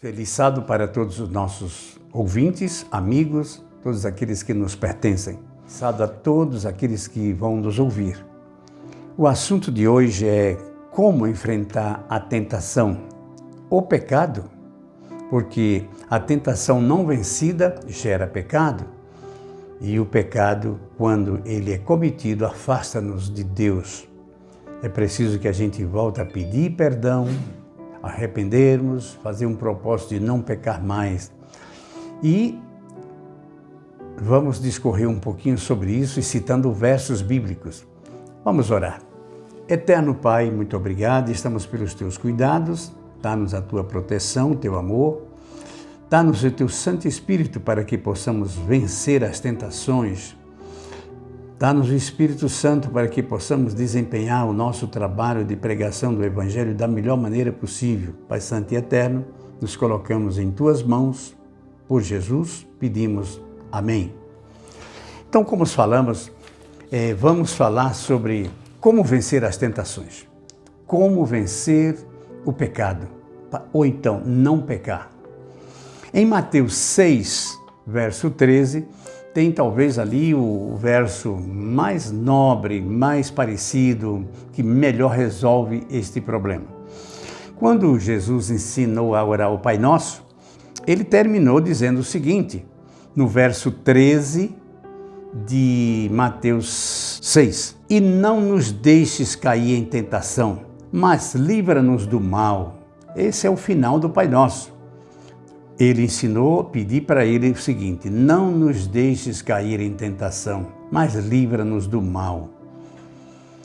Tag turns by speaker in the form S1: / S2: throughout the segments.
S1: Feliz sábado para todos os nossos ouvintes, amigos, todos aqueles que nos pertencem. Sábado a todos aqueles que vão nos ouvir. O assunto de hoje é como enfrentar a tentação, o pecado, porque a tentação não vencida gera pecado. E o pecado, quando ele é cometido, afasta-nos de Deus. É preciso que a gente volte a pedir perdão, arrependermos, fazer um propósito de não pecar mais. E vamos discorrer um pouquinho sobre isso e citando versos bíblicos. Vamos orar. Eterno Pai, muito obrigado, estamos pelos teus cuidados, dá-nos a tua proteção, o teu amor, dá-nos o teu Santo Espírito para que possamos vencer as tentações. Dá-nos o Espírito Santo para que possamos desempenhar o nosso trabalho de pregação do Evangelho da melhor maneira possível. Pai Santo e Eterno, nos colocamos em Tuas mãos, por Jesus, pedimos amém. Então, como falamos, vamos falar sobre como vencer as tentações, como vencer o pecado, ou então não pecar. Em Mateus 6, verso 13, tem talvez ali o verso mais nobre, mais parecido, que melhor resolve este problema. Quando Jesus ensinou a orar o Pai Nosso, ele terminou dizendo o seguinte, no verso 13 de Mateus 6. E não nos deixes cair em tentação, mas livra-nos do mal. Esse é o final do Pai Nosso. Ele ensinou, pedi para ele o seguinte, não nos deixes cair em tentação, mas livra-nos do mal.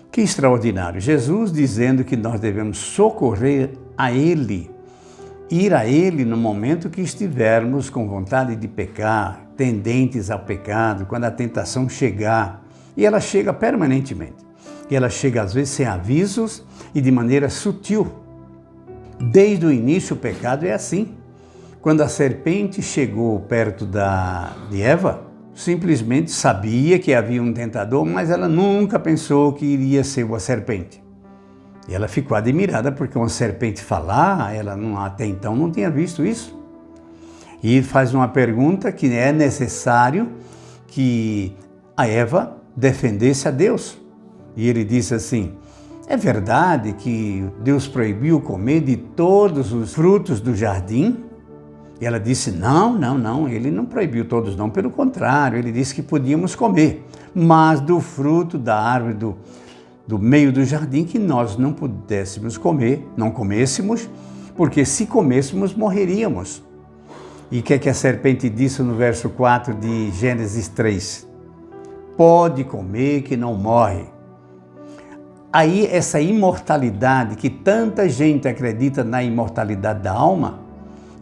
S1: Que extraordinário! Jesus dizendo que nós devemos socorrer a Ele, ir a Ele no momento que estivermos com vontade de pecar, tendentes ao pecado, quando a tentação chegar. E ela chega permanentemente. E ela chega às vezes sem avisos e de maneira sutil. Desde o início o pecado é assim. Quando a serpente chegou perto de Eva, simplesmente sabia que havia um tentador, mas ela nunca pensou que iria ser uma serpente. E ela ficou admirada porque uma serpente falar, ela até então não tinha visto isso. E faz uma pergunta que é necessário que a Eva defendesse a Deus. E ele disse assim, é verdade que Deus proibiu comer de todos os frutos do jardim? E ela disse, não, ele não proibiu todos não, pelo contrário, ele disse que podíamos comer, mas do fruto da árvore do meio do jardim que nós não pudéssemos comer, não comêssemos, porque se comêssemos morreríamos. E o que é que a serpente disse no verso 4 de Gênesis 3? Pode comer que não morre. Aí essa imortalidade, que tanta gente acredita na imortalidade da alma,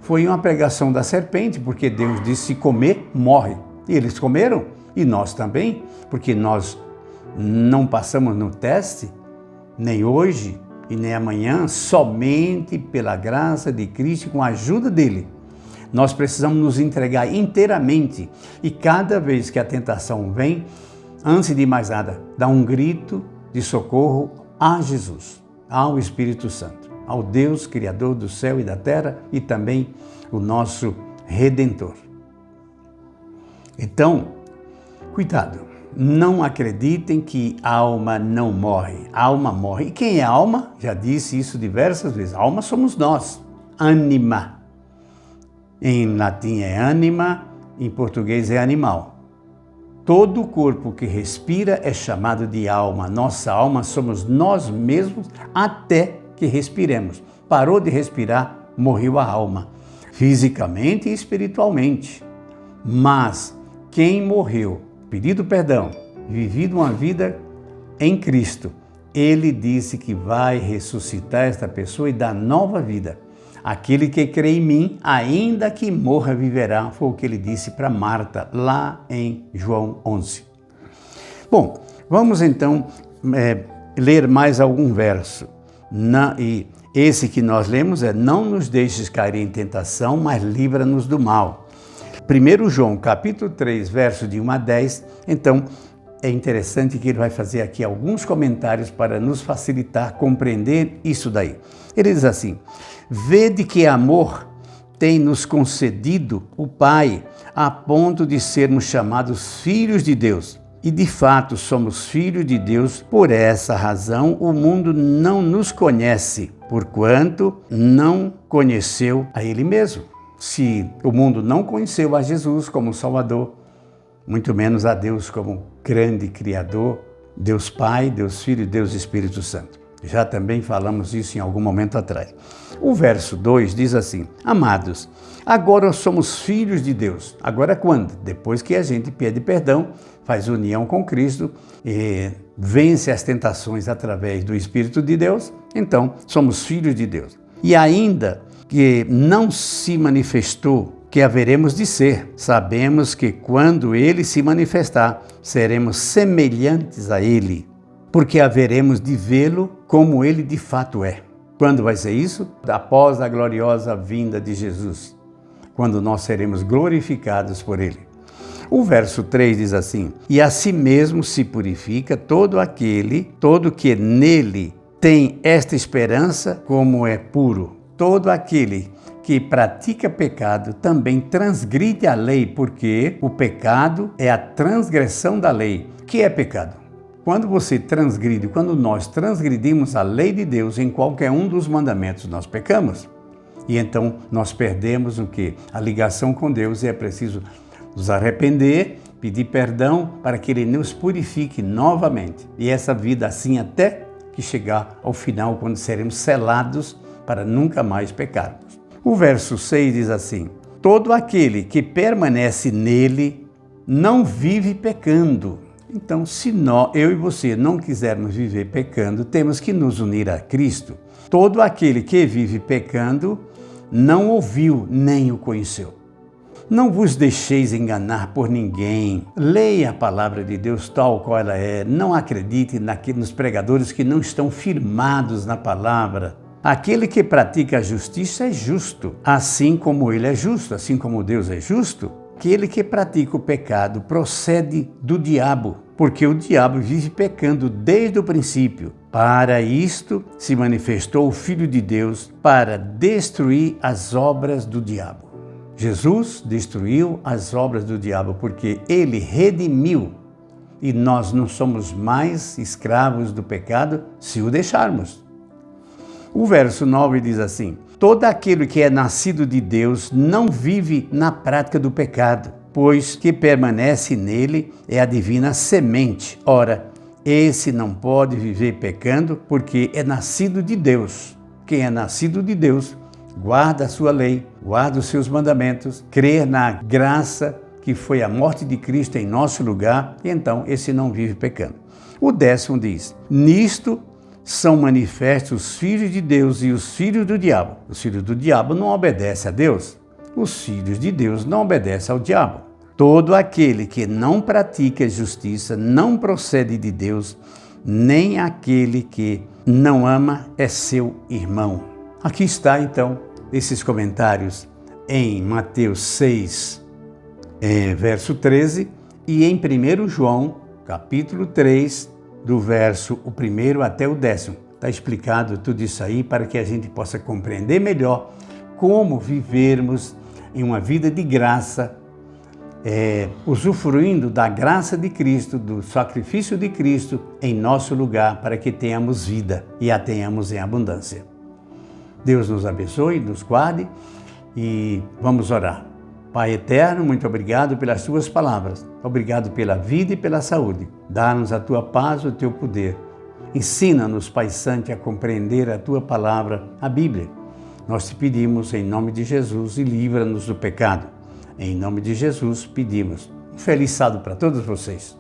S1: foi uma pregação da serpente, porque Deus disse, se comer, morre. E eles comeram, e nós também, porque nós não passamos no teste, nem hoje e nem amanhã, somente pela graça de Cristo, com a ajuda dele. Nós precisamos nos entregar inteiramente, e cada vez que a tentação vem, antes de mais nada, dá um grito de socorro a Jesus, ao Espírito Santo, ao Deus Criador do céu e da terra e também o nosso Redentor. Então, cuidado, não acreditem que a alma não morre, a alma morre. E quem é alma? Já disse isso diversas vezes, a alma somos nós, ânima. Em latim é ânima, em português é animal. Todo o corpo que respira é chamado de alma. Nossa alma somos nós mesmos até que respiremos. Parou de respirar, morreu a alma, fisicamente e espiritualmente. Mas quem morreu, pedido perdão, vivido uma vida em Cristo, ele disse que vai ressuscitar esta pessoa e dar nova vida. Aquele que crê em mim, ainda que morra, viverá, foi o que ele disse para Marta, lá em João 11. Bom, vamos então ler mais algum verso. E esse que nós lemos é, não nos deixes cair em tentação, mas livra-nos do mal. 1 João, capítulo 3, verso de 1 a 10, então é interessante que ele vai fazer aqui alguns comentários para nos facilitar compreender isso daí. Ele diz assim, vede que amor tem nos concedido o Pai, a ponto de sermos chamados filhos de Deus. E de fato somos filhos de Deus. Por essa razão o mundo não nos conhece, porquanto não conheceu a Ele mesmo. Se o mundo não conheceu a Jesus como Salvador, muito menos a Deus como grande Criador, Deus Pai, Deus Filho e Deus Espírito Santo. Já também falamos isso em algum momento atrás. O verso 2 diz assim: Amados, agora somos filhos de Deus. Agora quando? Depois que a gente pede perdão, faz união com Cristo e vence as tentações através do Espírito de Deus, então somos filhos de Deus. E ainda que não se manifestou, que haveremos de ser, sabemos que quando Ele se manifestar, seremos semelhantes a Ele, porque haveremos de vê-lo como Ele de fato é. Quando vai ser isso? Após a gloriosa vinda de Jesus, quando nós seremos glorificados por Ele. O verso 3 diz assim: E a si mesmo se purifica todo que nele tem esta esperança, como é puro. Todo aquele que pratica pecado também transgride a lei, porque o pecado é a transgressão da lei. O que é pecado? Quando você transgride, quando nós transgredimos a lei de Deus em qualquer um dos mandamentos, nós pecamos. E então nós perdemos o quê? A ligação com Deus, e é preciso nos arrepender, pedir perdão para que Ele nos purifique novamente. E essa vida assim até que chegar ao final, quando seremos selados para nunca mais pecarmos. O verso 6 diz assim: Todo aquele que permanece nele não vive pecando. Então, se eu e você não quisermos viver pecando, temos que nos unir a Cristo. Todo aquele que vive pecando não ouviu nem o conheceu. Não vos deixeis enganar por ninguém. Leia a palavra de Deus tal qual ela é. Não acredite nos pregadores que não estão firmados na palavra. Aquele que pratica a justiça é justo, assim como ele é justo, assim como Deus é justo. Aquele que pratica o pecado procede do diabo, porque o diabo vive pecando desde o princípio. Para isto se manifestou o Filho de Deus, para destruir as obras do diabo. Jesus destruiu as obras do diabo porque ele redimiu, e nós não somos mais escravos do pecado se o deixarmos. O verso 9 diz assim: Todo aquele que é nascido de Deus não vive na prática do pecado, pois que permanece nele é a divina semente. Ora, esse não pode viver pecando porque é nascido de Deus. Quem é nascido de Deus guarda a sua lei, guarda os seus mandamentos, crê na graça que foi a morte de Cristo em nosso lugar, e então esse não vive pecando. O 10º diz: Nisto são manifestos os filhos de Deus e os filhos do diabo. Os filhos do diabo não obedecem a Deus. Os filhos de Deus não obedecem ao diabo. Todo aquele que não pratica justiça não procede de Deus, nem aquele que não ama é seu irmão. Aqui está, então, esses comentários em Mateus 6, verso 13, e em 1 João, capítulo 3, do verso 1 até o 10º. Está explicado tudo isso aí para que a gente possa compreender melhor como vivermos em uma vida de graça, usufruindo da graça de Cristo, do sacrifício de Cristo em nosso lugar, para que tenhamos vida e a tenhamos em abundância. Deus nos abençoe, nos guarde e vamos orar. Pai eterno, muito obrigado pelas tuas palavras. Obrigado pela vida e pela saúde. Dá-nos a tua paz e o teu poder. Ensina-nos, Pai Santo, a compreender a tua palavra, a Bíblia. Nós te pedimos em nome de Jesus e livra-nos do pecado. Em nome de Jesus pedimos. Um feliz sábado para todos vocês.